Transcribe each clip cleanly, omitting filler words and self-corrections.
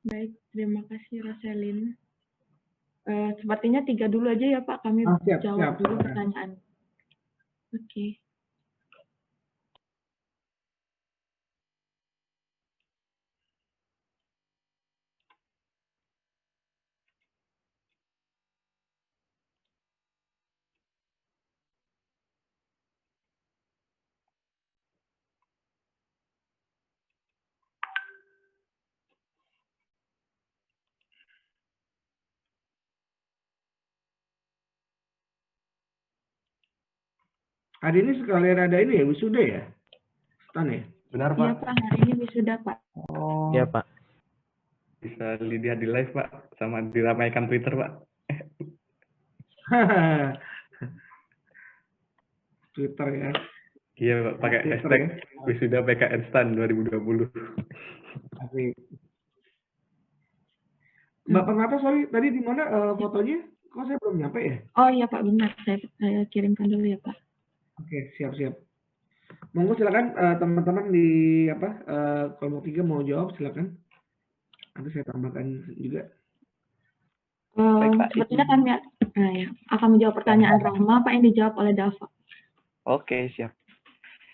Baik, terima kasih Roselin. Sepertinya 3 dulu aja ya Pak, kami Siap, jawab siap. dulu pertanyaan. Oke. Hari ini sekalian ada ini ya, wisuda ya? Stan ya? Benar, Iya Pak. Pak, hari ini wisuda Pak. Oh. Iya, Pak. Bisa dilihat di live, Pak. Sama diramaikan Twitter, Pak. Twitter ya. Iya, Pak. Pakai Twitter hashtag ya. wisuda PKN Stan 2020. Asik. Mbak Permata, sorry, tadi di mana fotonya? Kok saya belum nyampe ya? Oh iya Pak, benar. Saya kirimkan dulu ya Pak. Oke, siap-siap. Monggo silakan teman-teman di kelompok 3 mau jawab silakan. Nanti saya tambahkan juga. Baik, Pak. Sepertinya kami akan menjawab pertanyaan Rahma, Pak, yang dijawab oleh Dava. Oke, siap.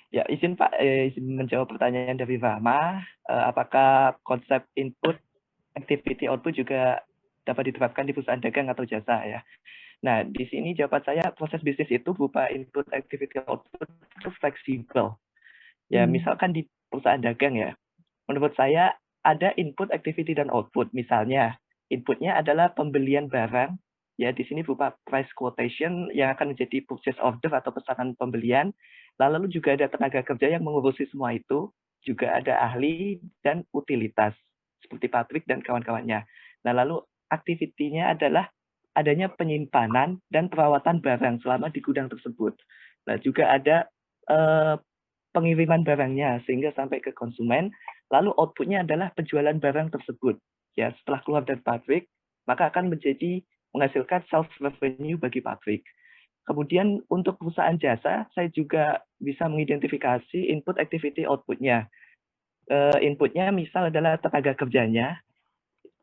Ya, izin Pak, izin menjawab pertanyaan dari Rahma. Apakah konsep input, activity, output juga dapat diterapkan di perusahaan dagang atau jasa ya? Nah, di sini jawaban saya, proses bisnis itu berupa input, activity, output itu fleksibel. Ya, misalkan di perusahaan dagang ya, menurut saya ada input, activity, dan output. Misalnya, inputnya adalah pembelian barang, ya di sini berupa price quotation yang akan menjadi purchase order atau pesanan pembelian. Lalu juga ada tenaga kerja yang mengurusi semua itu, juga ada ahli dan utilitas, seperti pabrik dan kawan-kawannya. Nah, lalu aktivitinya adalah adanya penyimpanan dan perawatan barang selama di gudang tersebut. Nah, juga ada pengiriman barangnya sehingga sampai ke konsumen, lalu outputnya adalah penjualan barang tersebut. Ya, setelah keluar dari pabrik, maka akan menjadi menghasilkan self revenue bagi pabrik. Kemudian untuk perusahaan jasa, saya juga bisa mengidentifikasi input, activity, outputnya. Inputnya misal adalah tenaga kerjanya,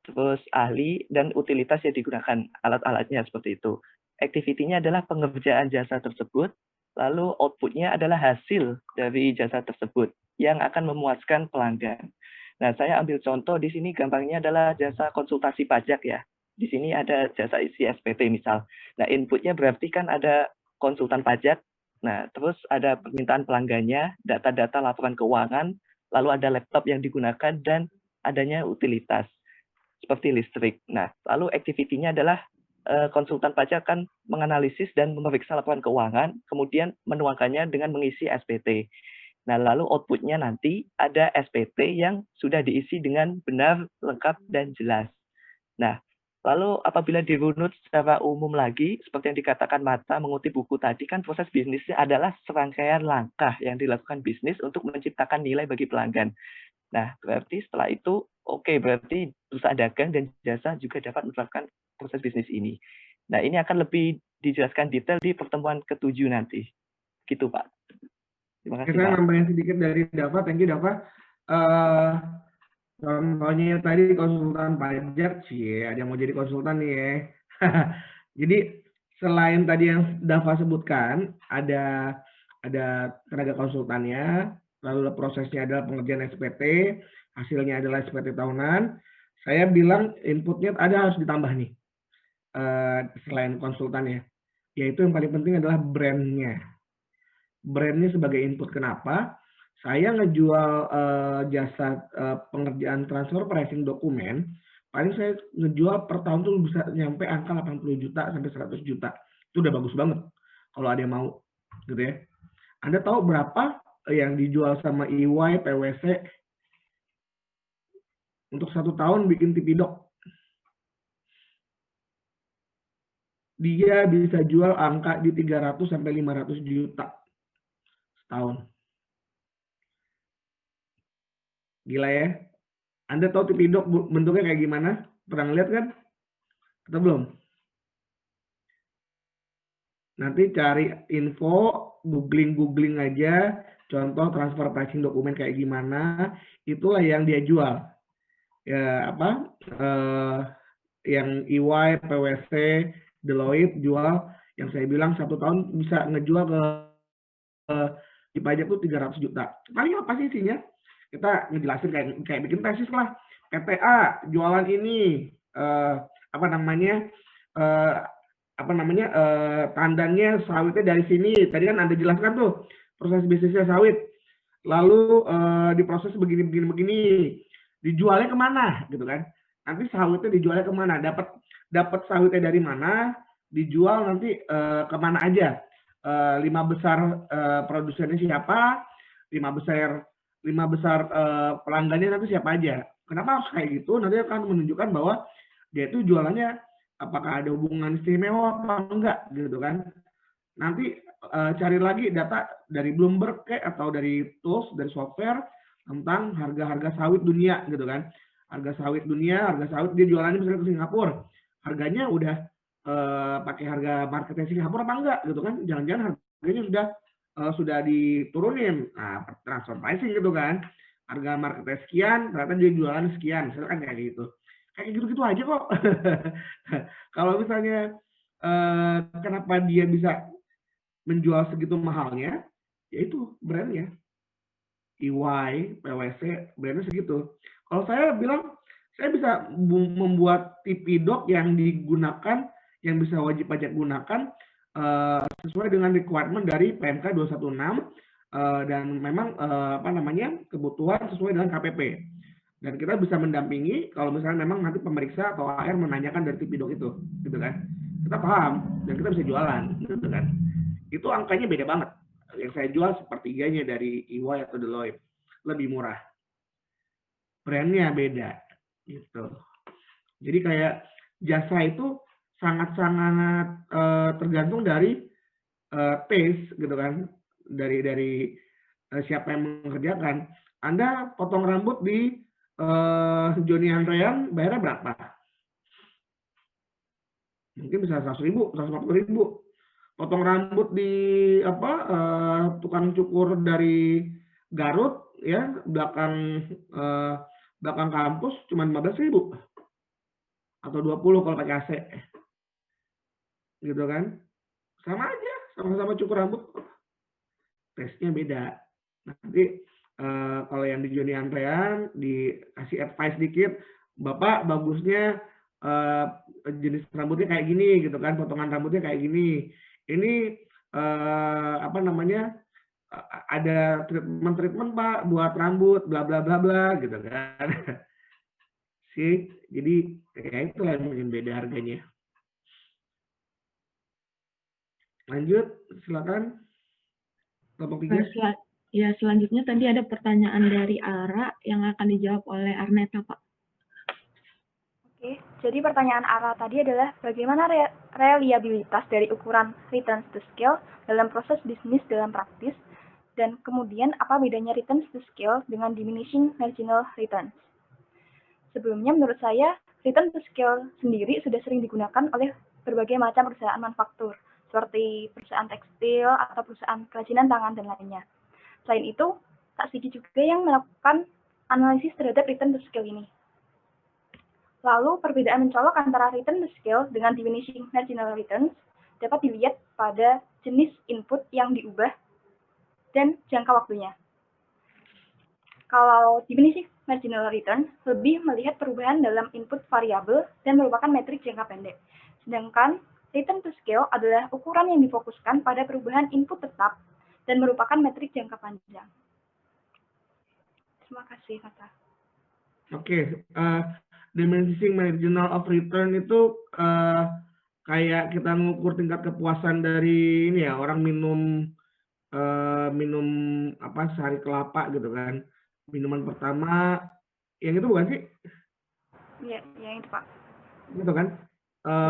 terus ahli dan utilitas yang digunakan, alat-alatnya seperti itu. Activity-nya adalah pengerjaan jasa tersebut, lalu output-nya adalah hasil dari jasa tersebut yang akan memuaskan pelanggan. Nah, saya ambil contoh di sini gampangnya adalah jasa konsultasi pajak ya. Di sini ada jasa isi SPT misal. Nah, inputnya berarti kan ada konsultan pajak, nah terus ada permintaan pelanggannya, data-data laporan keuangan, lalu ada laptop yang digunakan, dan adanya utilitas seperti listrik. Nah, lalu activity-nya adalah konsultan pajak akan menganalisis dan memeriksa laporan keuangan, kemudian menuangkannya dengan mengisi SPT. Nah, lalu output-nya nanti ada SPT yang sudah diisi dengan benar, lengkap, dan jelas. Nah, lalu apabila dirunut secara umum lagi, seperti yang dikatakan Marta mengutip buku tadi, kan proses bisnisnya adalah serangkaian langkah yang dilakukan bisnis untuk menciptakan nilai bagi pelanggan. Nah, berarti setelah itu, berarti perusahaan dagang dan jasa juga dapat menerapkan proses bisnis ini. Nah, ini akan lebih dijelaskan detail di pertemuan ke-7 nanti. Gitu, Pak. Terima kasih, Saya Pak. nambahin sedikit dari Dava, thank you Dava. Contohnya tadi konsultan pajak sih, ada yang mau jadi konsultan nih ya. Jadi selain tadi yang Dava sebutkan, ada tenaga konsultannya, lalu prosesnya adalah pengerjaan SPT, hasilnya adalah SPT tahunan. Saya bilang inputnya ada harus ditambah nih, selain konsultannya, yaitu yang paling penting adalah brandnya. Brandnya sebagai input. Kenapa? Saya ngejual jasa pengerjaan transfer pricing dokumen, paling saya ngejual per tahun tuh bisa nyampe angka 80 juta sampai 100 juta. Itu udah bagus banget kalau ada yang mau, gitu ya. Anda tahu berapa yang dijual sama EY, PwC untuk 1 tahun bikin Tipidok? Dia bisa jual angka di 300 sampai 500 juta setahun. Gila ya. Anda tahu Tipidok bentuknya kayak gimana? Pernah ngeliat kan? Atau belum? Nanti cari info, googling aja, contoh transfer pricing dokumen kayak gimana, itulah yang dia jual. ya apa yang EY, PwC, Deloitte jual, yang saya bilang 1 tahun bisa ngejual ke di pajak tuh 300 juta. Paling apa sih isinya? Kita ngejelasin kayak bikin tesis lah. PTA jualan ini apa namanya tandanya sawitnya dari sini. Tadi kan Anda jelaskan tuh proses bisnisnya sawit. Lalu diproses begini. Dijualnya kemana gitu kan? Nanti sawitnya dijualnya kemana? Dapat sawitnya dari mana? Dijual nanti kemana aja? 5 besar produsennya siapa? 5 besar pelanggannya nanti siapa aja? Kenapa harus kayak gitu? Nanti akan menunjukkan bahwa dia itu jualannya apakah ada hubungan istimewa apa enggak gitu kan? Nanti cari lagi data dari Bloomberg atau dari tools, dari software tentang harga-harga sawit dunia gitu kan. Harga sawit dunia, harga sawit dia jualannya misalnya ke Singapura. Harganya udah pakai harga marketnya Singapura apa enggak gitu kan. Jangan-jangan harganya sudah diturunin. Nah, transfer pricing gitu kan. Harga marketnya sekian, ternyata dia jualan sekian. Misalnya kan kayak gitu. Kayak gitu-gitu aja kok. Kalau misalnya kenapa dia bisa menjual segitu mahalnya, yaitu brandnya. EY, PwC, brandnya segitu. Kalau saya bilang, saya bisa membuat TP Doc yang digunakan, yang bisa wajib pajak gunakan, sesuai dengan requirement dari PMK 216, dan memang kebutuhan sesuai dengan KPP. Dan kita bisa mendampingi kalau misalnya memang nanti pemeriksa atau AR menanyakan dari TP Doc itu, gitu kan. Kita paham, dan kita bisa jualan, gitu kan. Itu angkanya beda banget. Yang saya jual sepertiganya dari EY atau Deloitte. Lebih murah. Brandnya beda. Gitu. Jadi kayak jasa itu sangat-sangat tergantung dari taste gitu kan. Dari siapa yang mengerjakan. Anda potong rambut di Joni Andrean bayarnya berapa? Mungkin bisa 100.000, 140.000. Potong rambut di tukang cukur dari Garut ya belakang kampus cuma 15.000 atau 20 kalau pakai AC gitu kan, sama aja, sama-sama cukur rambut, tesnya beda. Nanti kalau yang di Joni Andrean dikasih advice dikit, Bapak bagusnya jenis rambutnya kayak gini gitu kan, potongan rambutnya kayak gini. Ini ada treatment Pak buat rambut bla bla bla bla gitu kan. Sih, jadi ya itulah yang mungkin beda harganya. Lanjut, silakan. Kelompok 3. Ya, selanjutnya tadi ada pertanyaan dari Ara yang akan dijawab oleh Arneta, Pak. Oke, jadi pertanyaan Ara tadi adalah bagaimana reliabilitas dari ukuran returns to scale dalam proses bisnis dalam praktis, dan kemudian apa bedanya returns to scale dengan diminishing marginal returns. Sebelumnya menurut saya, return to scale sendiri sudah sering digunakan oleh berbagai macam perusahaan manufaktur, seperti perusahaan tekstil atau perusahaan kerajinan tangan dan lainnya. Selain itu, tak sedikit juga yang melakukan analisis terhadap return to scale ini. Lalu, perbedaan mencolok antara return to scale dengan diminishing marginal returns dapat dilihat pada jenis input yang diubah dan jangka waktunya. Kalau diminishing marginal return lebih melihat perubahan dalam input variabel dan merupakan metrik jangka pendek. Sedangkan return to scale adalah ukuran yang difokuskan pada perubahan input tetap dan merupakan metrik jangka panjang. Terima kasih, Kata. Oke, diminishing marginal of return itu kayak kita mengukur tingkat kepuasan dari ini ya, orang minum sari kelapa gitu kan. Minuman pertama, yang itu bukan sih? Iya, yang itu Pak. Gitu kan.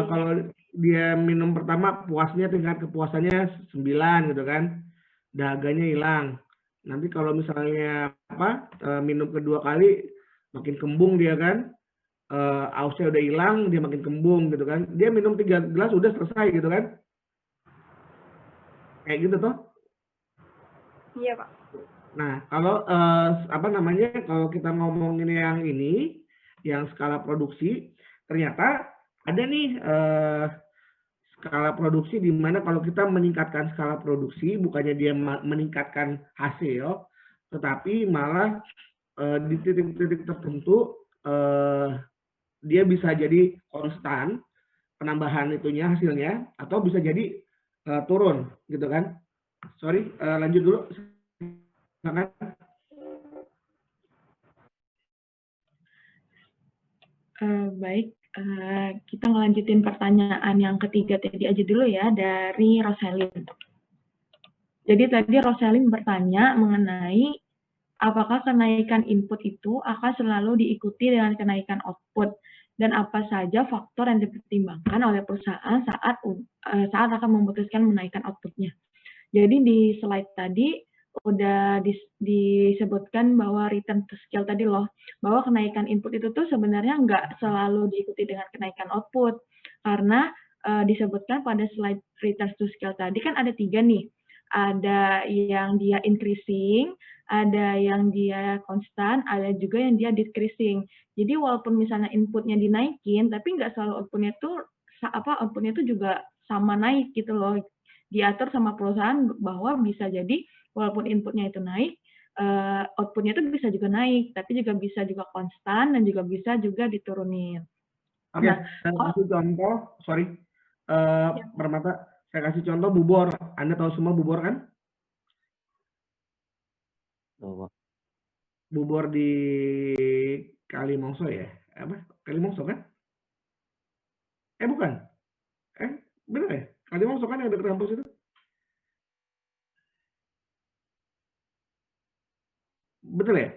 Kalau dia minum pertama puasnya tingkat kepuasannya 9 gitu kan. Dahaganya hilang. Nanti kalau misalnya minum kedua kali makin kembung dia kan. Ausnya udah hilang, dia makin kembung gitu kan. Dia minum 3 gelas udah selesai gitu kan. Kayak gitu toh. Iya, Pak. Nah, kalau kalau kita ngomongin yang ini, yang skala produksi, ternyata ada nih skala produksi di mana kalau kita meningkatkan skala produksi, bukannya dia meningkatkan hasil, tetapi malah di titik-titik tertentu dia bisa jadi konstan penambahan itunya hasilnya, atau bisa jadi turun gitu kan. Sorry, lanjut dulu. Silakan. Baik, kita ngelanjutin pertanyaan yang ketiga tadi aja dulu ya, dari Roselin. Jadi tadi Roselin bertanya mengenai apakah kenaikan input itu akan selalu diikuti dengan kenaikan output, dan apa saja faktor yang dipertimbangkan oleh perusahaan saat akan memutuskan menaikkan outputnya. Jadi di slide tadi udah disebutkan bahwa return to scale tadi loh, bahwa kenaikan input itu tuh sebenarnya nggak selalu diikuti dengan kenaikan output, karena disebutkan pada slide return to scale tadi kan ada 3 nih, ada yang dia increasing, ada yang dia konstan, ada juga yang dia decreasing. Jadi walaupun misalnya inputnya dinaikin, tapi nggak selalu outputnya itu juga sama naik gitu loh, diatur sama perusahaan bahwa bisa jadi walaupun inputnya itu naik, outputnya itu bisa juga naik, tapi juga bisa juga konstan dan juga bisa juga diturunin. Oke, saya kasih contoh, sorry, Permata, saya kasih contoh bubor. Anda tahu semua bubor kan? Bubor di Kalimongso ya? Apa? Kalimongso kan? Bukan. Bener ya? Kalimongso kan yang dekat kampus itu? Betul ya?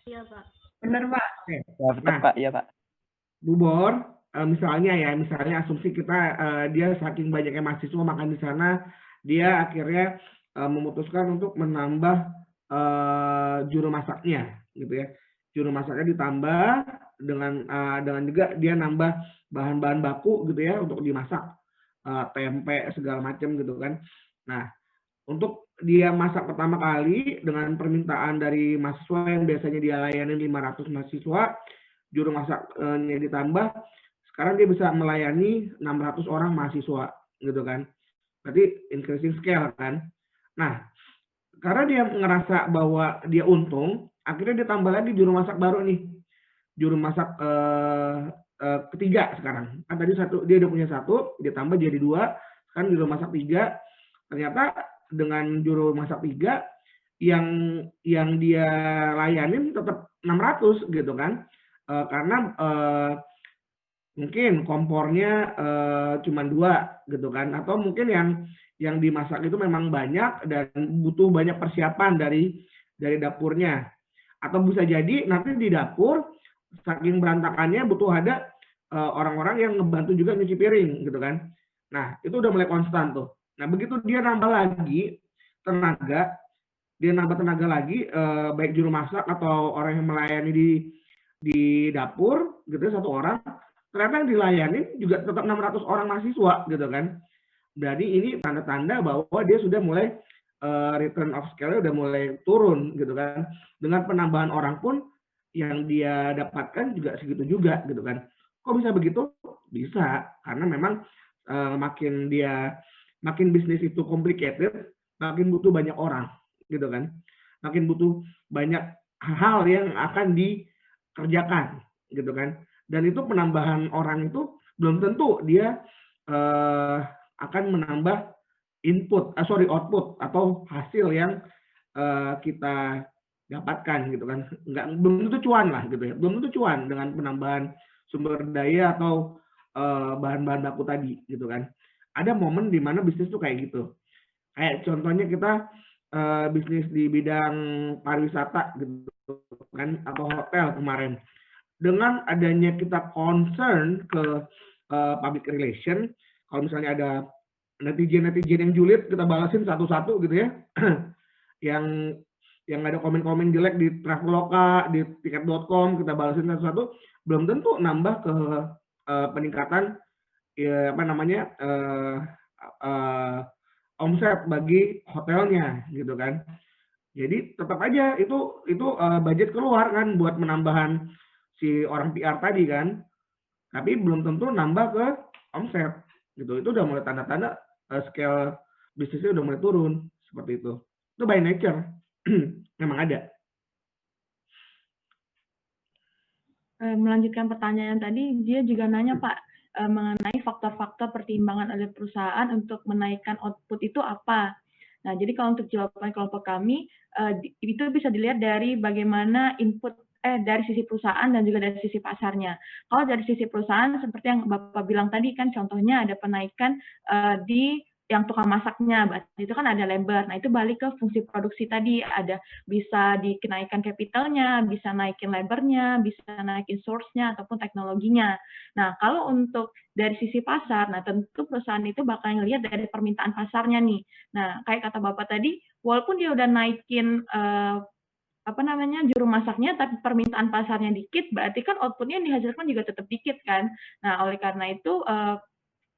Iya, Pak. Benar, Pak. Oke. Ya, betul, Pak. Iya, Pak. Bubor, misalnya asumsi kita dia saking banyaknya mahasiswa makan di sana, dia akhirnya memutuskan untuk menambah juru masaknya, gitu ya. Juru masaknya ditambah dengan juga dia nambah bahan-bahan baku gitu ya untuk dimasak, tempe segala macam gitu kan. Nah, untuk dia masak pertama kali dengan permintaan dari mahasiswa yang biasanya dia layani 500 mahasiswa, juru masaknya ditambah, sekarang dia bisa melayani 600 orang mahasiswa gitu kan. Berarti increasing scale kan. Nah, karena dia ngerasa bahwa dia untung, akhirnya dia tambah lagi juru masak baru nih. Juru masak ketiga sekarang. Kan tadi dia udah punya 1, dia tambah jadi 2, kan juru masak 3. Ternyata dengan juru masak 3 yang dia layanin tetap 600 gitu kan. Karena mungkin kompornya cuma 2 gitu kan, atau mungkin yang dimasak itu memang banyak dan butuh banyak persiapan dari dapurnya, atau bisa jadi nanti di dapur saking berantakannya butuh ada orang-orang yang ngebantu juga nyuci piring gitu kan. Nah, itu udah mulai konstan tuh. Nah, begitu dia nambah lagi tenaga, lagi baik juru masak atau orang yang melayani di dapur gitu, 1 orang, ternyata yang dilayani juga tetap 600 orang mahasiswa gitu kan. Jadi ini tanda-tanda bahwa dia sudah mulai return of scale udah mulai turun gitu kan. Dengan penambahan orang pun yang dia dapatkan juga segitu juga gitu kan. Kok bisa begitu? Bisa, karena memang makin bisnis itu complicated, makin butuh banyak orang gitu kan. Makin butuh banyak hal yang akan dikerjakan gitu kan. Dan itu penambahan orang itu belum tentu dia akan menambah output atau hasil yang kita dapatkan gitu kan. Belum tentu cuan lah gitu ya. Belum tentu cuan dengan penambahan sumber daya atau bahan-bahan baku tadi gitu kan. Ada momen di mana bisnis tuh kayak gitu. Kayak contohnya kita bisnis di bidang pariwisata gitu kan, atau hotel kemarin. Dengan adanya kita concern ke public relation, kalau misalnya ada netizen yang julid, kita balasin satu-satu gitu ya. yang ada komen-komen jelek di Traveloka, di tiket.com, kita balasin satu-satu, belum tentu nambah ke peningkatan omset bagi hotelnya gitu kan. Jadi tetap aja itu budget keluar kan buat menambahan si orang PR tadi kan, tapi belum tentu nambah ke omset gitu. Itu udah mulai tanda-tanda scale bisnisnya udah mulai turun seperti itu. Itu by nature memang ada. Melanjutkan pertanyaan tadi, dia juga nanya Pak mengenai faktor-faktor pertimbangan oleh perusahaan untuk menaikkan output itu apa. Nah, jadi kalau untuk jawaban kelompok kami, itu bisa dilihat dari bagaimana input dari sisi perusahaan dan juga dari sisi pasarnya. Kalau dari sisi perusahaan, seperti yang Bapak bilang tadi kan, contohnya ada penaikan di yang tukang masaknya, itu kan ada labor. Nah, itu balik ke fungsi produksi tadi, ada bisa dinaikkan capitalnya, bisa naikin labornya, bisa naikin source-nya ataupun teknologinya. Nah, kalau untuk dari sisi pasar, nah tentu perusahaan itu bakal ngelihat dari permintaan pasarnya nih. Nah, kayak kata Bapak tadi, walaupun dia udah naikin juru masaknya, tapi permintaan pasarnya dikit, berarti kan output-nya yang dihasilkan juga tetap dikit kan. Nah, oleh karena itu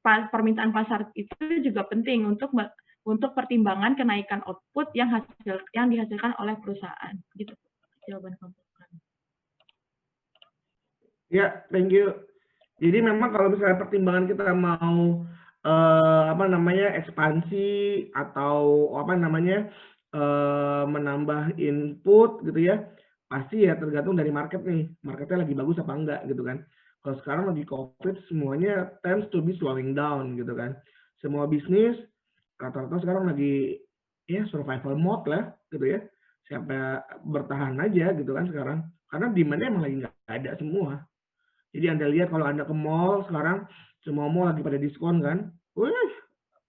permintaan pasar itu juga penting untuk pertimbangan kenaikan output yang dihasilkan oleh perusahaan. Gitu jawaban kamu. Ya, thank you. Jadi memang kalau misalnya pertimbangan kita mau ekspansi atau menambah input gitu ya, pasti ya tergantung dari market nih. Marketnya lagi bagus apa enggak gitu kan. Kalau sekarang lagi COVID semuanya tends to be slowing down gitu kan. Semua bisnis rata-rata sekarang lagi ya survival mode lah gitu ya. Siapa bertahan aja gitu kan sekarang. Karena demand-nya emang lagi nggak ada semua. Jadi Anda lihat kalau Anda ke mall sekarang, semua mall lagi pada diskon kan. Wih,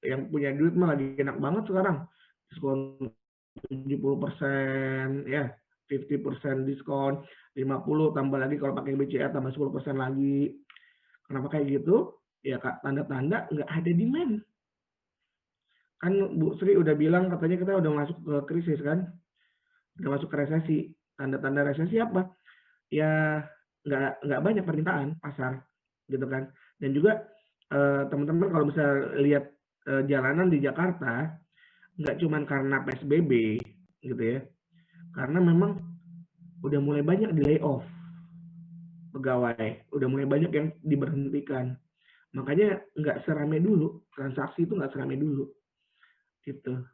yang punya duit mah lagi enak banget sekarang. Diskon 70%, ya 50% diskon, 50 tambah lagi kalau pakai BCA tambah 10% lagi. Kenapa kayak gitu? Ya Kak, tanda-tanda nggak ada demand. Kan Bu Sri udah bilang katanya kita udah masuk ke krisis kan? Udah masuk ke resesi. Tanda-tanda resesi apa? Ya nggak banyak permintaan pasar gitu kan. Dan juga teman-teman kalau bisa lihat jalanan di Jakarta nggak cuman karena PSBB gitu ya, karena memang udah mulai banyak di layoff pegawai, udah mulai banyak yang diberhentikan, makanya nggak serame dulu, transaksi itu nggak serame dulu gitu.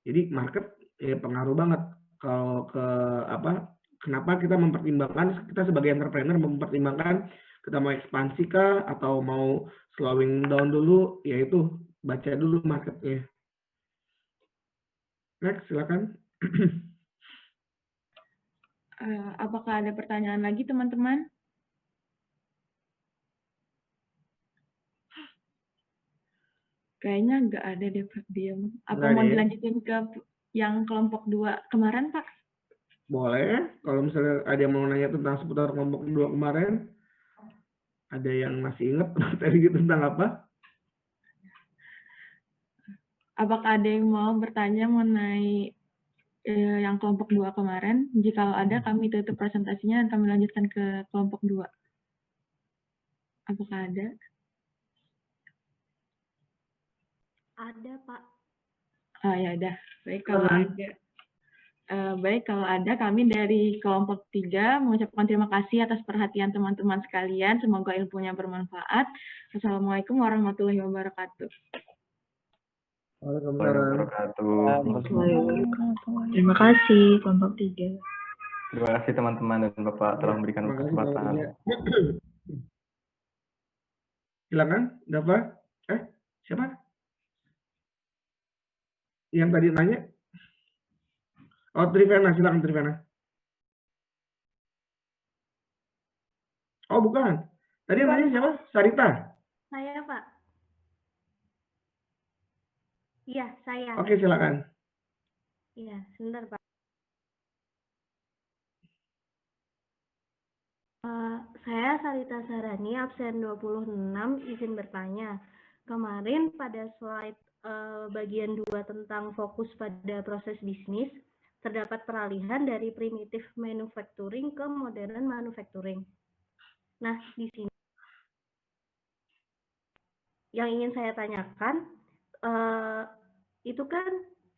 Jadi market ya pengaruh banget kalau ke kenapa kita mempertimbangkan, kita sebagai entrepreneur mempertimbangkan kita mau ekspansi kah atau mau slowing down dulu, yaitu baca dulu marketnya. Next, silakan. Apakah ada pertanyaan lagi teman-teman? Kayaknya nggak ada deh Pak Diam. Apa mau dilanjutin ke yang kelompok 2 kemarin Pak? Boleh, kalau misalnya ada yang mau nanya tentang seputar kelompok 2 kemarin, ada yang masih ingat tadi tentang apa? Apakah ada yang mau bertanya mengenai yang kelompok 2 kemarin? Jika ada, kami tutup presentasinya dan kami lanjutkan ke kelompok 2. Apakah ada? Ada, Pak. Oh ya udah, baik kalau ada. Baik, kalau ada, kami dari kelompok 3 mengucapkan terima kasih atas perhatian teman-teman sekalian. Semoga ilmunya bermanfaat. Assalamualaikum warahmatullahi wabarakatuh. Waalaikumsalam. Terima kasih kelompok 3. Terima kasih teman-teman dan Bapak telah memberikan kesempatan. Silakan, Dava. Siapa? Yang tadi nanya? Oh, Trivena, silakan Trivena. Oh, bukan. Tadi yang nanya siapa? Sarita. Saya, Pak. Iya, saya. Oke, silakan. Iya, sebentar, Pak. Saya Sarita Sarani, absen 26, izin bertanya. Kemarin pada slide bagian 2 tentang fokus pada proses bisnis, terdapat peralihan dari primitive manufacturing ke modern manufacturing. Nah, di sini yang ingin saya tanyakan, itu kan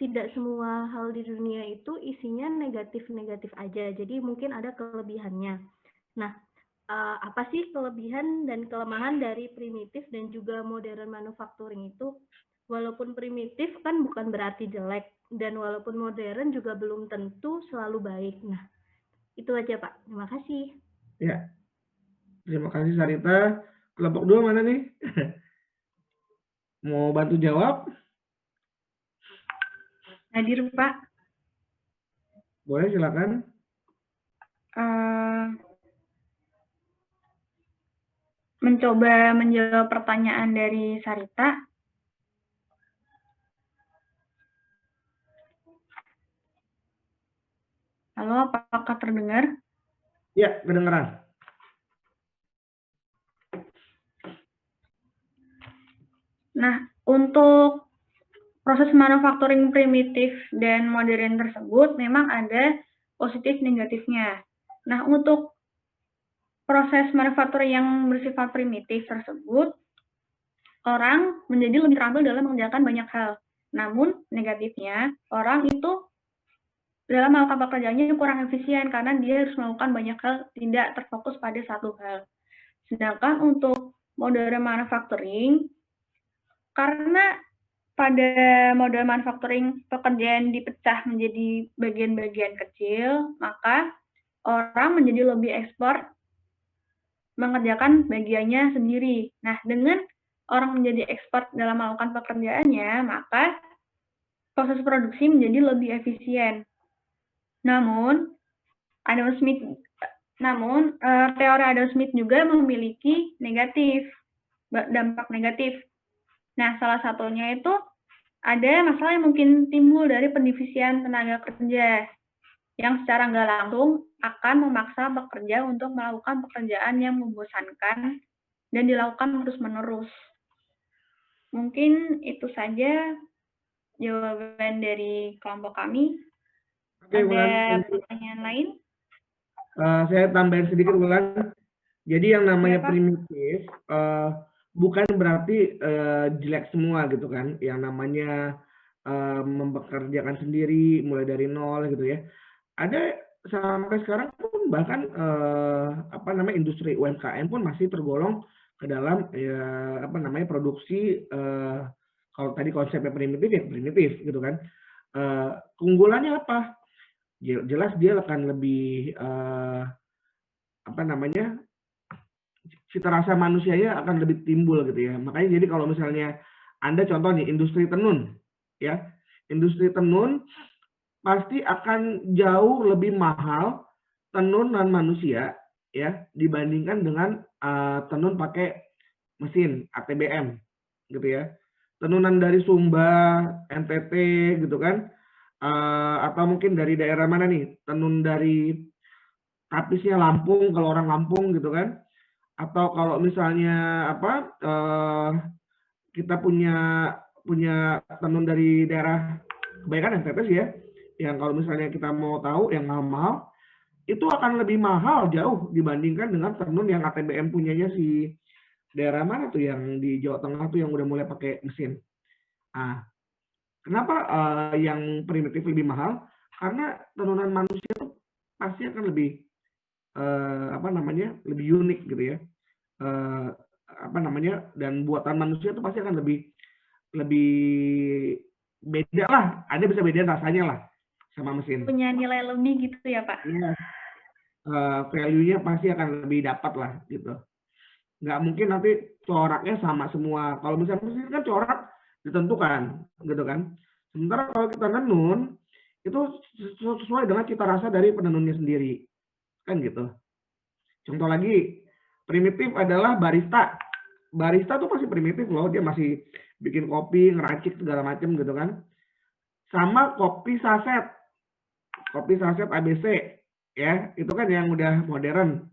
tidak semua hal di dunia itu isinya negatif-negatif aja. Jadi mungkin ada kelebihannya. Nah, apa sih kelebihan dan kelemahan dari primitif dan juga modern manufacturing itu? Walaupun primitif kan bukan berarti jelek, dan walaupun modern juga belum tentu selalu baik. Nah, itu aja Pak. Terima kasih. Ya, terima kasih Sarita. Kelompok 2 mana nih? Mau bantu jawab? Hadir, Pak. Boleh, silakan. Mencoba menjawab pertanyaan dari Sarita. Halo, apakah terdengar? Ya, kedengeran. Nah, untuk proses manufacturing primitif dan modern tersebut memang ada positif negatifnya. Nah, untuk proses manufacturing yang bersifat primitif tersebut, orang menjadi lebih terampil dalam mengerjakan banyak hal. Namun, negatifnya, orang itu dalam melakukan pekerjaannya kurang efisien karena dia harus melakukan banyak hal, tidak terfokus pada satu hal. Sedangkan untuk modern manufacturing, karena pada model manufacturing pekerjaan dipecah menjadi bagian-bagian kecil, maka orang menjadi lebih ekspor mengerjakan bagiannya sendiri. Nah, dengan orang menjadi ekspor dalam melakukan pekerjaannya, maka proses produksi menjadi lebih efisien. Namun, teori Adam Smith juga memiliki dampak negatif. Nah, salah satunya itu ada masalah yang mungkin timbul dari pendivisian tenaga kerja yang secara nggak langsung akan memaksa pekerja untuk melakukan pekerjaan yang membosankan dan dilakukan terus-menerus. Mungkin itu saja jawaban dari kelompok kami. Oke, Ada pertanyaan lain? Saya tambahin sedikit, Wulan. Jadi yang namanya Iya, Pak. primitif bukan berarti jelek semua gitu kan. Yang namanya mempekerjakan sendiri mulai dari nol gitu ya. Ada sampai sekarang pun bahkan industri UMKM pun masih tergolong ke dalam produksi kalau tadi konsepnya primitif ya primitif gitu kan. Keunggulannya apa? Jelas dia akan lebih cita rasa manusianya akan lebih timbul gitu ya. Makanya jadi kalau misalnya Anda contoh nih industri tenun ya. Industri tenun pasti akan jauh lebih mahal tenunan manusia ya dibandingkan dengan tenun pakai mesin ATBM gitu ya. Tenunan dari Sumba, NTT gitu kan. Atau mungkin dari daerah mana nih? Tenun dari tapisnya Lampung kalau orang Lampung gitu kan. Atau kalau misalnya kita punya tenun dari daerah kebanyakan NTT sih ya. Yang kalau misalnya kita mau tahu yang mahal-mahal itu akan lebih mahal jauh dibandingkan dengan tenun yang ATBM punyanya si daerah mana tuh yang di Jawa Tengah tuh yang udah mulai pakai mesin. Nah, kenapa yang primitif lebih mahal? Karena tenunan manusia tuh pasti akan lebih lebih unik gitu ya. Dan buatan manusia itu pasti akan lebih beda lah, ada bisa beda rasanya lah sama mesin. Punya nilai lebih gitu ya, Pak? Iya. Value-nya pasti akan lebih dapat lah gitu. Nggak mungkin nanti coraknya sama semua. Kalau misalnya mesin kan corak ditentukan gitu kan. Sementara kalau kita nenun itu sesuai dengan cita rasa dari penenunnya sendiri kan gitu. Contoh lagi primitif adalah barista. Barista tuh masih primitif loh, dia masih bikin kopi, ngeracik segala macam gitu kan. Sama kopi saset ABC ya, itu kan yang udah modern.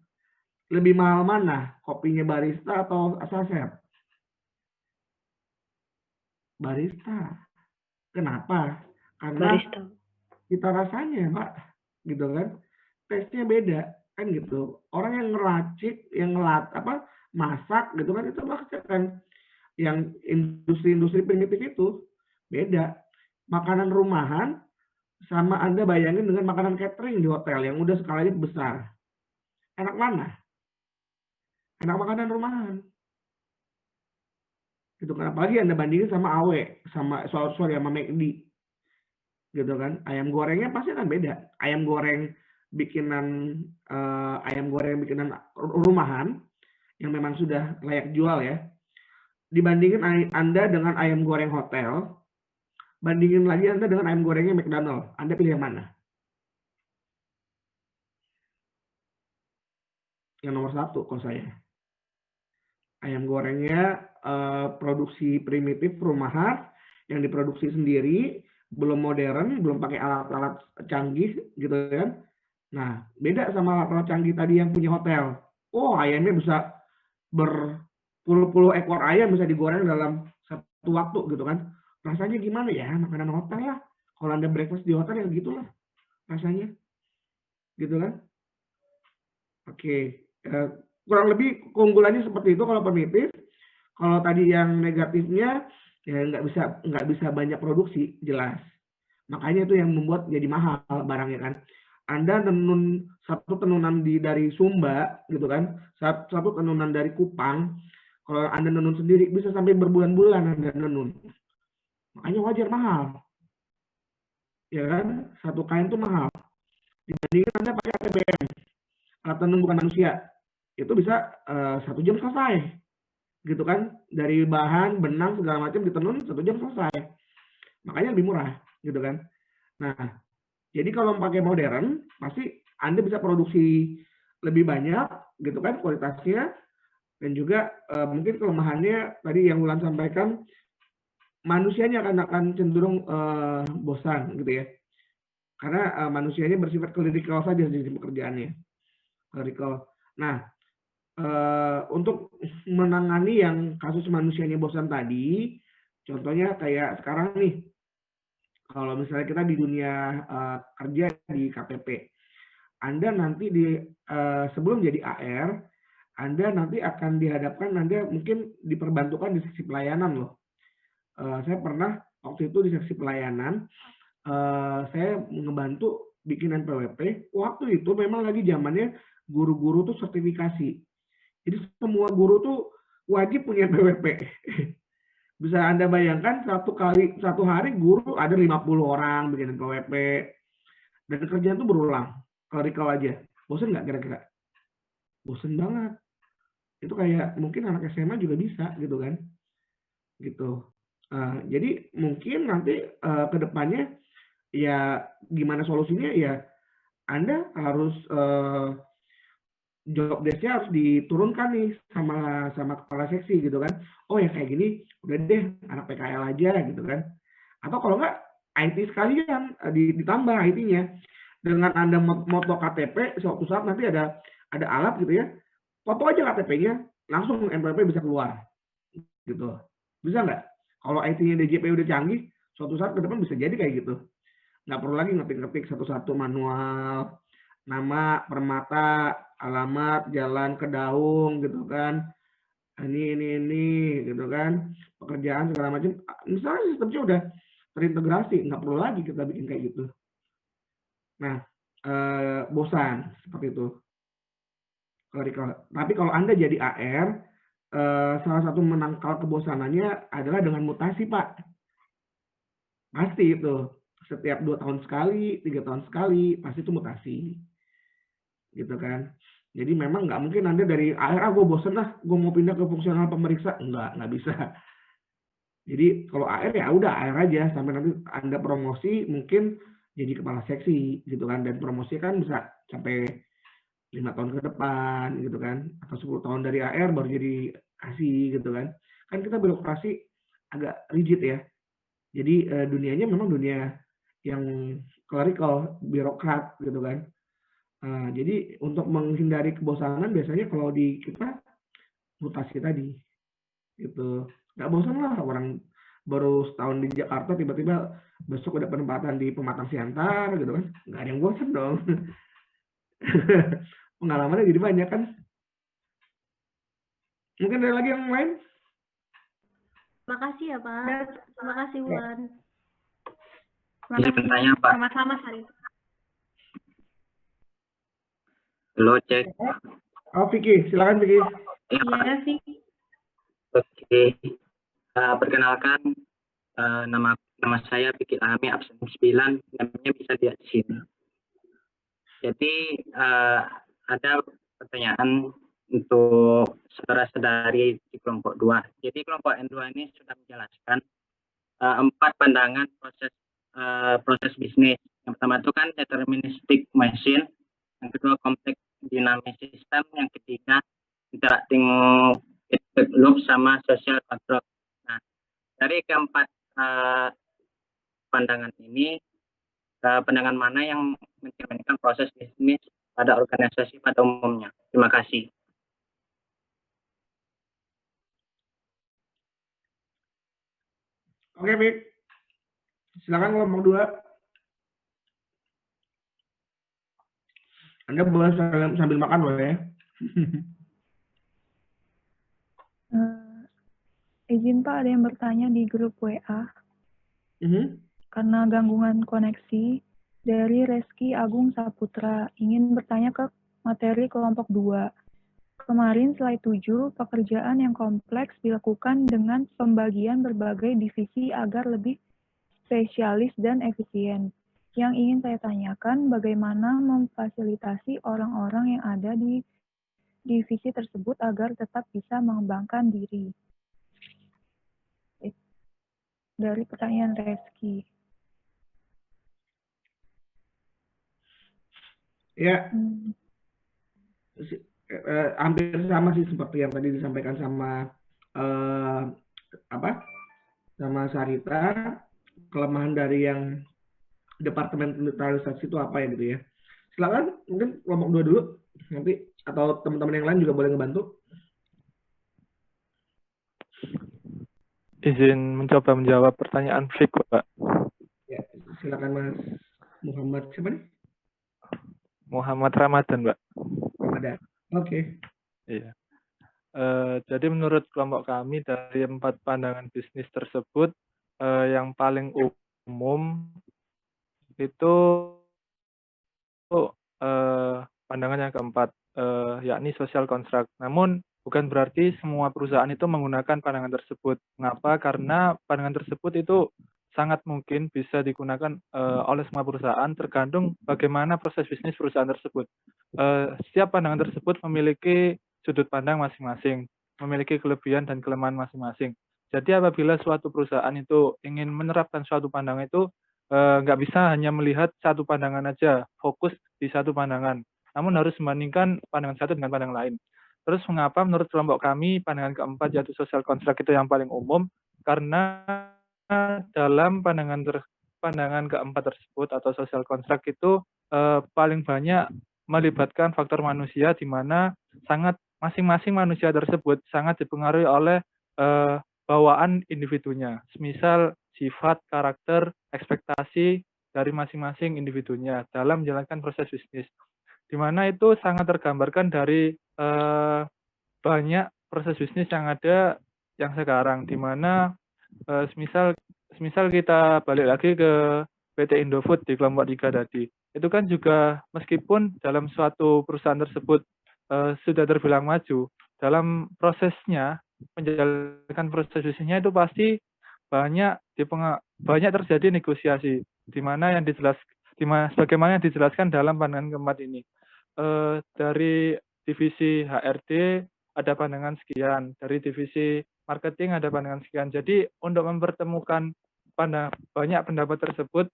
Lebih mahal mana? Kopinya barista atau saset? Barista. Kenapa? Karena Barista. cita rasanya, Pak, gitu kan. Tesnya beda kan gitu. Orang yang ngeracik, yang masak gitu kan itu pasti kan yang industri-industri primitif itu beda. makanan rumahan sama Anda bayangin dengan makanan catering di hotel yang udah skalanya besar. Enak mana? Enak makanan rumahan. Gitu kan. Apalagi Anda bandingin sama AW, sama sorry sama McD. Gitu kan. Ayam gorengnya pasti kan beda. Ayam goreng bikinan rumahan yang memang sudah layak jual ya. Dibandingin Anda dengan ayam goreng hotel, bandingin lagi Anda dengan ayam gorengnya McDonald. Anda pilih yang mana? Yang nomor 1 kalau saya. Ayam gorengnya produksi primitif rumahan yang diproduksi sendiri, belum modern, belum pakai alat-alat canggih gitu kan. Nah, beda sama alat-alat canggih tadi yang punya hotel. Oh, ayamnya bisa berpuluh-puluh ekor ayam bisa digoreng dalam satu waktu gitu kan. Rasanya gimana ya? Makanan hotel lah. Kalau Anda breakfast di hotel ya gitulah rasanya. Gitu kan. Oke. Kurang lebih keunggulannya seperti itu kalau primitif. Kalau tadi yang negatifnya ya nggak bisa banyak produksi jelas. Makanya itu yang membuat jadi mahal barangnya kan. Anda tenun satu tenunan dari Sumba gitu kan, satu tenunan dari Kupang. Kalau Anda tenun sendiri bisa sampai berbulan-bulan Anda tenun. Makanya wajar mahal. Ya kan? Satu kain itu mahal. Dibandingkan Anda pakai ATBM, alat tenun bukan manusia. Itu bisa 1 jam selesai. Gitu kan, dari bahan, benang, segala macam ditenun 1 jam selesai. Makanya lebih murah, gitu kan. Nah, jadi kalau pakai modern, pasti Anda bisa produksi lebih banyak, gitu kan, kualitasnya. Dan juga mungkin kelemahannya, tadi yang Wulan sampaikan, manusianya akan cenderung bosan, gitu ya. Karena manusianya bersifat klinikal saja di pekerjaannya. Klinikal. Nah, untuk menangani yang kasus manusianya bosan tadi, contohnya kayak sekarang nih, kalau misalnya kita di dunia kerja di KPP, Anda nanti sebelum jadi AR, Anda nanti akan dihadapkan, Anda mungkin diperbantukan di seksi pelayanan loh. Saya pernah waktu itu di seksi pelayanan, saya ngebantu bikin NPWP. Waktu itu memang lagi zamannya guru-guru tuh sertifikasi. Jadi semua guru tuh wajib punya NPWP. Bisa Anda bayangkan satu hari guru ada 50 orang bikin NPWP. Dan kerjaan tuh berulang. Clerical aja. Bosen nggak kira-kira? Bosen banget. Itu kayak mungkin anak SMA juga bisa gitu kan. Gitu. Jadi mungkin nanti ke depannya ya gimana solusinya ya Anda harus job desk-nya harus diturunkan nih sama kepala seksi gitu kan. Oh ya kayak gini, udah deh anak PKL aja gitu kan. Atau kalau nggak IT sekalian ditambah IT-nya. Dengan Anda moto KTP, suatu saat nanti ada alat gitu ya. Foto aja KTP-nya, langsung NPWP bisa keluar. Gitu. Bisa nggak? Kalau IT-nya DJP udah canggih, suatu saat ke depan bisa jadi kayak gitu. Nggak perlu lagi ngetik-ngetik satu-satu manual, nama, permata, alamat, jalan ke Daung gitu kan. Ini gitu kan. Pekerjaan segala macam. Misalnya sistemnya udah terintegrasi, nggak perlu lagi kita bikin kayak gitu. Nah, bosan seperti itu. Tapi kalau Anda jadi AR, salah satu menangkal kebosanannya adalah dengan mutasi, Pak. Pasti itu. Setiap 2 tahun sekali, 3 tahun sekali, pasti itu mutasi. Gitu kan. Jadi memang nggak mungkin Anda dari AR, gue bosen lah, gue mau pindah ke fungsional pemeriksa. Nggak bisa. Jadi kalau AR ya udah AR aja, sampai nanti Anda promosi mungkin jadi kepala seksi gitu kan. Dan promosi kan bisa sampai 5 tahun ke depan gitu kan. Atau 10 tahun dari AR baru jadi kasih gitu kan. Kan kita birokrasi agak rigid ya. Jadi dunianya memang dunia yang clerical, birokrat gitu kan. Jadi untuk menghindari kebosanan biasanya kalau di kita mutasi tadi gitu. Nggak bosan lah orang baru setahun di Jakarta tiba-tiba besok ada penempatan di Pematang Siantar gitu kan. Nggak ada yang bosan dong. Pengalamannya jadi banyak kan. Mungkin ada lagi yang lain? Makasih ya Pak. Terima kasih Wulan. Izin bertanya, Pak. Sama-sama, Sarita. Halo, cek. Oh, Vicky, silakan Vicky. Ya, Pak. Iya, sih. Oke. Perkenalkan, nama saya Vicky Alami, absen 9, namanya bisa lihat di sini. Jadi, ada pertanyaan untuk saudara-saudari di kelompok 2. Jadi, kelompok N2 ini sudah menjelaskan 4 pandangan proses bisnis. Yang pertama itu kan deterministic machine, yang kedua complex dynamic system, yang ketiga interacting feedback loop sama social control. Nah, dari keempat pandangan ini, pandangan mana yang mencerminkan proses bisnis pada organisasi pada umumnya? Terima kasih. Oke, Vic. Silakan kelompok 2. Anda boleh sambil makan boleh ya. Izin Pak, ada yang bertanya di grup WA. Karena gangguan koneksi, dari Reski Agung Saputra ingin bertanya ke materi kelompok 2. Kemarin slide 7, pekerjaan yang kompleks dilakukan dengan pembagian berbagai divisi agar lebih spesialis dan efisien. Yang ingin saya tanyakan, bagaimana memfasilitasi orang-orang yang ada di divisi tersebut agar tetap bisa mengembangkan diri. Dari pertanyaan Reski. Ya, hampir sama sih seperti yang tadi disampaikan sama sama Sarita. Kelemahan dari yang departemen neutralisasi itu apa ya gitu ya. Silakan mungkin kelompok 2 dulu nanti, atau teman-teman yang lain juga boleh ngebantu. Izin mencoba menjawab pertanyaan Fik, Pak. Ya, silakan Mas Muhammad siapa nih? Muhammad Ramadan, Pak. Ramadan. Oke. Iya. Jadi menurut kelompok kami dari 4 pandangan bisnis tersebut, yang paling umum itu pandangan yang keempat, yakni social construct. Namun bukan berarti semua perusahaan itu menggunakan pandangan tersebut. Mengapa? Karena pandangan tersebut itu sangat mungkin bisa digunakan oleh semua perusahaan, tergantung bagaimana proses bisnis perusahaan tersebut. Setiap pandangan tersebut memiliki sudut pandang masing-masing, memiliki kelebihan dan kelemahan masing-masing. Jadi apabila suatu perusahaan itu ingin menerapkan suatu pandangan itu, nggak bisa hanya melihat satu pandangan aja, fokus di satu pandangan. Namun harus membandingkan pandangan satu dengan pandangan lain. Terus mengapa menurut kelompok kami pandangan keempat yaitu social construct itu yang paling umum? Karena dalam pandangan keempat tersebut atau social construct itu paling banyak melibatkan faktor manusia, di mana masing-masing manusia tersebut sangat dipengaruhi oleh bawaan individunya. Semisal sifat, karakter, ekspektasi dari masing-masing individunya dalam menjalankan proses bisnis. Di mana itu sangat tergambarkan dari banyak proses bisnis yang ada yang sekarang, di mana semisal kita balik lagi ke PT Indofood di kelompok 3 tadi, itu kan juga meskipun dalam suatu perusahaan tersebut sudah terbilang maju, dalam prosesnya menjalankan proses bisnisnya itu pasti banyak terjadi negosiasi, di mana sebagaimana yang dijelaskan dalam pandangan keempat ini. Dari divisi HRD ada pandangan sekian, dari divisi marketing ada pandangan sekian. Jadi untuk mempertemukan banyak pendapat tersebut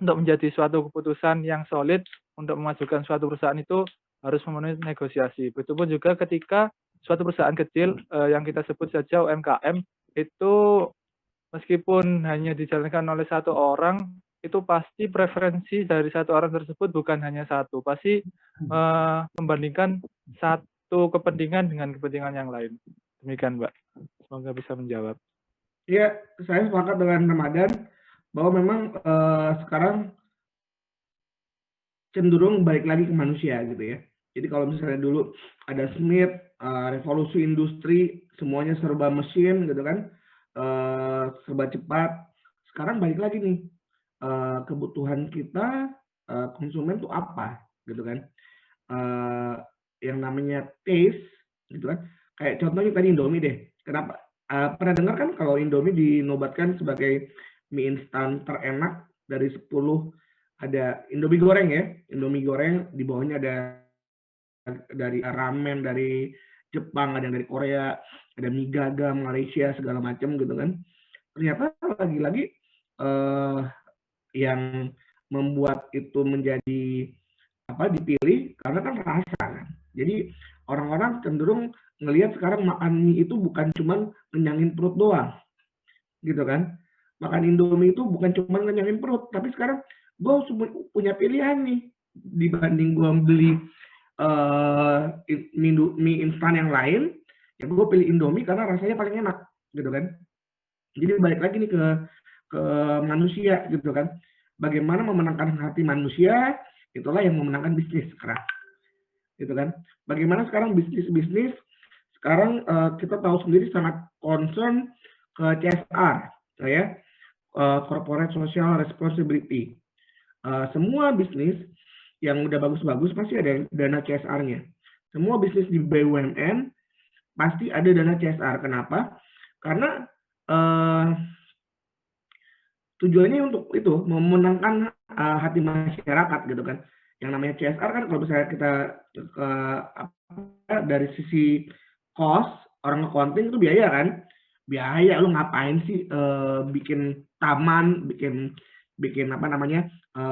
untuk menjadi suatu keputusan yang solid untuk memajukan suatu perusahaan itu harus memenuhi negosiasi. Begitupun juga ketika suatu perusahaan kecil yang kita sebut saja UMKM itu meskipun hanya dijalankan oleh satu orang, itu pasti preferensi dari satu orang tersebut bukan hanya satu, pasti membandingkan satu kepentingan dengan kepentingan yang lain. Demikian, Mbak. Semoga bisa menjawab. Iya, saya sepakat dengan Ramadan bahwa memang sekarang cenderung balik lagi ke manusia gitu ya. Jadi kalau misalnya dulu ada Smith, revolusi industri, semuanya serba mesin gitu kan, serba cepat. Sekarang balik lagi nih, kebutuhan kita konsumen tuh apa gitu kan. Yang namanya taste gitu kan. Kayak contohnya tadi Indomie deh. Kenapa? Pernah dengar kan kalau Indomie dinobatkan sebagai mie instan terenak dari 10, ada Indomie goreng ya. Indomie goreng di bawahnya ada dari ramen dari Jepang, ada yang dari Korea, ada mie gaga Malaysia segala macam gitu kan. Ternyata lagi-lagi yang membuat itu menjadi dipilih karena kan rasa kan. Jadi orang-orang cenderung ngelihat sekarang makan mie itu bukan cuman kenyangin perut doang, gitu kan. Makan Indomie itu bukan cuma kenyangin perut, tapi sekarang gue punya pilihan nih dibanding gue beli mie instan yang lain, ya gue pilih Indomie karena rasanya paling enak, gitu kan. Jadi balik lagi nih ke manusia, gitu kan. Bagaimana memenangkan hati manusia, itulah yang memenangkan bisnis sekarang, gitu kan. Bagaimana sekarang bisnis sekarang kita tahu sendiri sangat concern ke CSR, ya, corporate social responsibility. Semua bisnis yang udah bagus-bagus pasti ada dana CSR-nya. Semua bisnis di BUMN pasti ada dana CSR. Kenapa? Karena tujuannya untuk itu memenangkan hati masyarakat gitu kan. Yang namanya CSR kan kalau misalnya kita dari sisi cost, orang accounting itu biaya kan. Biaya, lu ngapain sih bikin taman, bikin apa namanya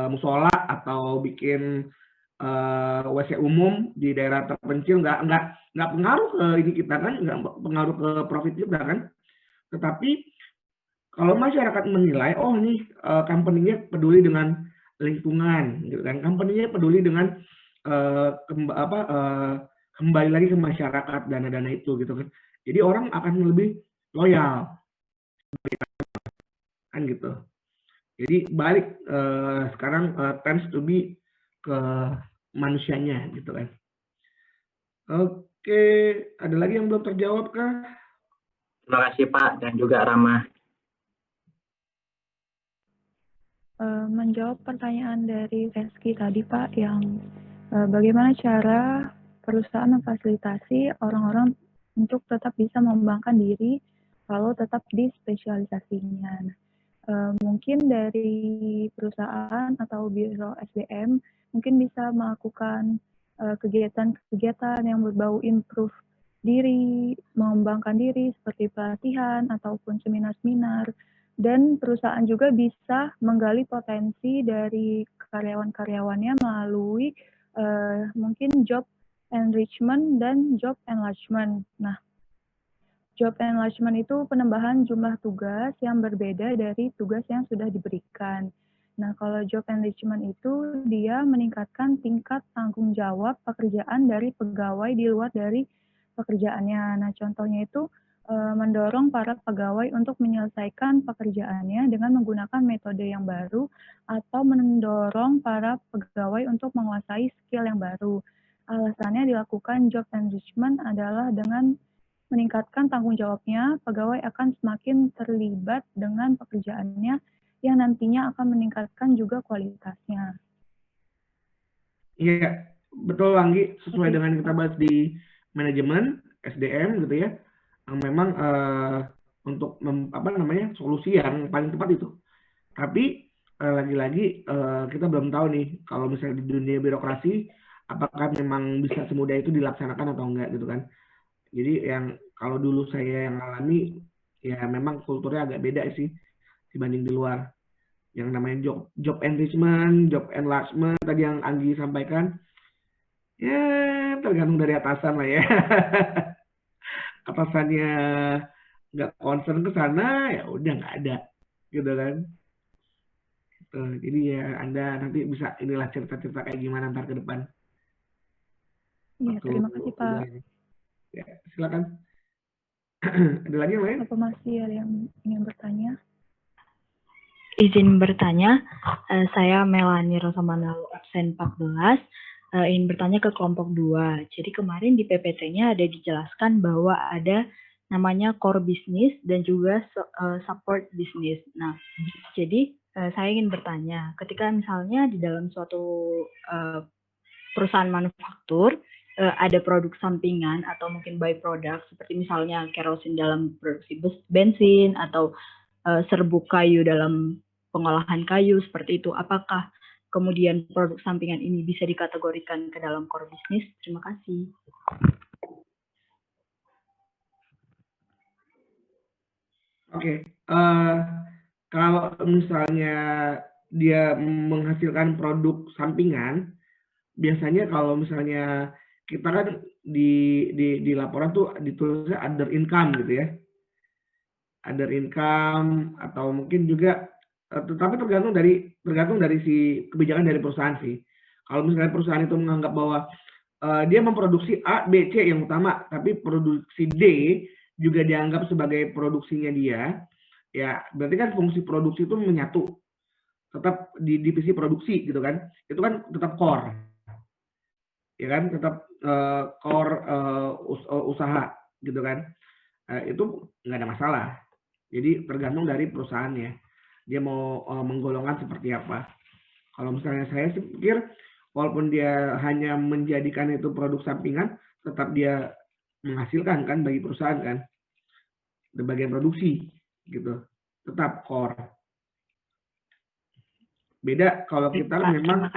musola atau bikin WC umum di daerah terpencil, nggak pengaruh ke ini kita kan, nggak pengaruh ke profit kita kan. Tetapi kalau masyarakat menilai, oh ini company-nya peduli dengan lingkungan, gitu kan, company-nya peduli dengan kembali lagi ke masyarakat dana-dana itu, gitu kan. Jadi orang akan lebih loyal, kan gitu. Jadi balik sekarang tends to be ke manusianya, gitu kan. Oke, ada lagi yang belum terjawab kah? Terima kasih Pak dan juga Rama. Menjawab pertanyaan dari Reski tadi Pak, yang bagaimana cara perusahaan memfasilitasi orang-orang untuk tetap bisa mengembangkan diri kalau tetap di spesialisasinya. Mungkin dari perusahaan atau biro SDM mungkin bisa melakukan kegiatan-kegiatan yang berbau improve diri, mengembangkan diri seperti pelatihan ataupun seminar-seminar. Dan perusahaan juga bisa menggali potensi dari karyawan-karyawannya melalui mungkin job enrichment dan job enlargement. Nah, job enlargement itu penambahan jumlah tugas yang berbeda dari tugas yang sudah diberikan. Nah, kalau job enrichment itu dia meningkatkan tingkat tanggung jawab pekerjaan dari pegawai di luar dari pekerjaannya. Nah, contohnya itu mendorong para pegawai untuk menyelesaikan pekerjaannya dengan menggunakan metode yang baru atau mendorong para pegawai untuk menguasai skill yang baru. Alasannya dilakukan job enrichment adalah dengan meningkatkan tanggung jawabnya, pegawai akan semakin terlibat dengan pekerjaannya yang nantinya akan meningkatkan juga kualitasnya. Iya, betul Anggi, sesuai dengan yang kita bahas di manajemen SDM gitu ya. Yang memang untuk solusi yang paling tepat itu. Tapi lagi-lagi kita belum tahu nih kalau misalnya di dunia birokrasi apakah memang bisa semudah itu dilaksanakan atau enggak gitu kan. Jadi yang kalau dulu saya yang alami ya memang kulturnya agak beda sih dibanding di luar. Yang namanya job enrichment, job enlargement tadi yang Anggi sampaikan, ya tergantung dari atasan lah ya. Atasannya nggak concern ke sana, ya udah nggak ada, gitu kan. Jadi ya Anda nanti bisa inilah cerita-cerita kayak gimana ntar ke depan. Iya, terima kasih Pak. Ya, silakan. Ada lagi yang lain? Apa masih ada yang ingin bertanya? Izin bertanya, saya Melani Rosamanalu absen 14, ingin bertanya ke kelompok 2. Jadi kemarin di PPT-nya ada dijelaskan bahwa ada namanya core business dan juga support business. Nah, jadi saya ingin bertanya, ketika misalnya di dalam suatu perusahaan manufaktur ada produk sampingan atau mungkin byproduct seperti misalnya kerosin dalam produksi bensin atau serbuk kayu dalam pengolahan kayu seperti itu, apakah kemudian produk sampingan ini bisa dikategorikan ke dalam core bisnis? Terima kasih. Oke, kalau misalnya dia menghasilkan produk sampingan, biasanya kalau misalnya kita kan di laporan tuh ditulisnya other income gitu ya. Other income atau mungkin juga tetapi tergantung dari si kebijakan dari perusahaan sih. Kalau misalnya perusahaan itu menganggap bahwa dia memproduksi A, B, C yang utama, tapi produksi D juga dianggap sebagai produksinya dia, ya berarti kan fungsi produksi itu menyatu, tetap di divisi produksi gitu kan, itu kan tetap core, ya kan, tetap core usaha gitu kan, itu nggak ada masalah. Jadi tergantung dari perusahaannya, dia mau menggolongkan seperti apa. Kalau misalnya saya pikir, walaupun dia hanya menjadikan itu produk sampingan, tetap dia menghasilkan kan bagi perusahaan kan, di bagian produksi gitu, tetap core. Beda kalau kita memang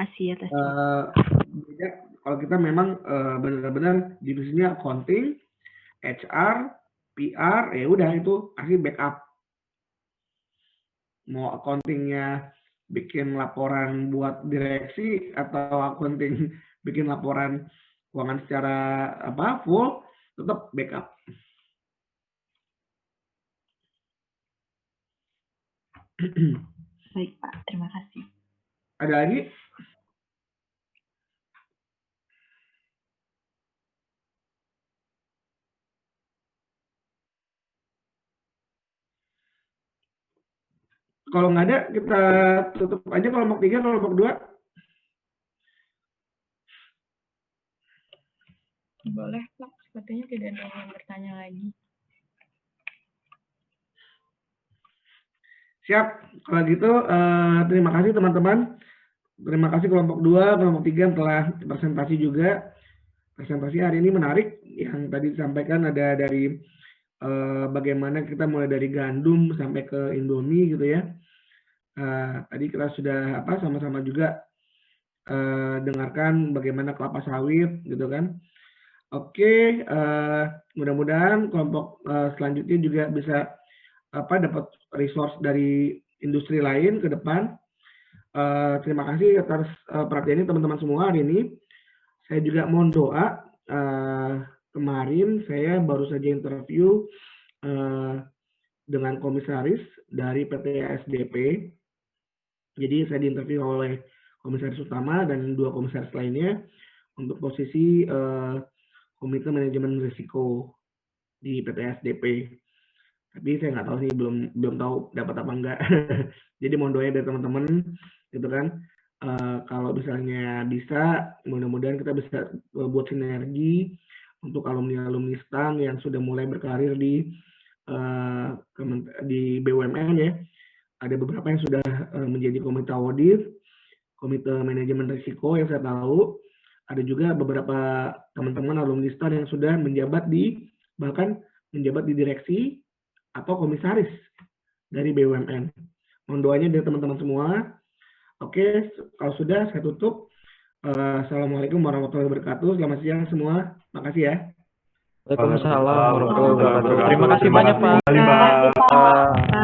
beda kalau kita memang benar-benar divisinya accounting, HR, PR, ya udah itu pasti backup. Mau accountingnya bikin laporan buat direksi atau accounting bikin laporan keuangan secara full, tetap backup. Baik Pak, terima kasih. Ada lagi? Kalau nggak ada, kita tutup aja kelompok 3, kelompok 2. Boleh Pak, sepertinya tidak ada yang bertanya lagi. Siap, kalau gitu terima kasih teman-teman. Terima kasih kelompok 2, kelompok 3 yang telah presentasi juga. Presentasi hari ini menarik, yang tadi disampaikan ada dari bagaimana kita mulai dari gandum sampai ke Indomie gitu ya. Tadi kita sudah sama-sama juga dengarkan bagaimana kelapa sawit gitu kan. Oke, mudah-mudahan kelompok selanjutnya juga bisa dapat resource dari industri lain ke depan. Terima kasih atas perhatiannya teman-teman semua hari ini. Saya juga mohon doa. Kemarin saya baru saja interview dengan komisaris dari PT SDP. Jadi saya diinterview oleh komisaris utama dan 2 komisaris lainnya untuk posisi komite manajemen risiko di PT SDP. Tapi saya nggak tahu sih, belum tahu dapat apa enggak. Jadi mohon doa dari teman-teman gitu kan. Kalau misalnya bisa, mudah-mudahan kita bisa buat sinergi untuk alumni-alumni STAN yang sudah mulai berkarir di BUMN ya. Ada beberapa yang sudah menjadi komite audit, komite manajemen risiko yang saya tahu. Ada juga beberapa teman-teman alumni STAN yang sudah bahkan menjabat di direksi atau komisaris dari BUMN. Mohon doanya dari teman-teman semua. Oke, kalau sudah saya tutup. Assalamualaikum warahmatullahi wabarakatuh. Selamat siang semua. Makasih ya. Waalaikumsalam warahmatullahi wabarakatuh. Terima kasih banyak Pak.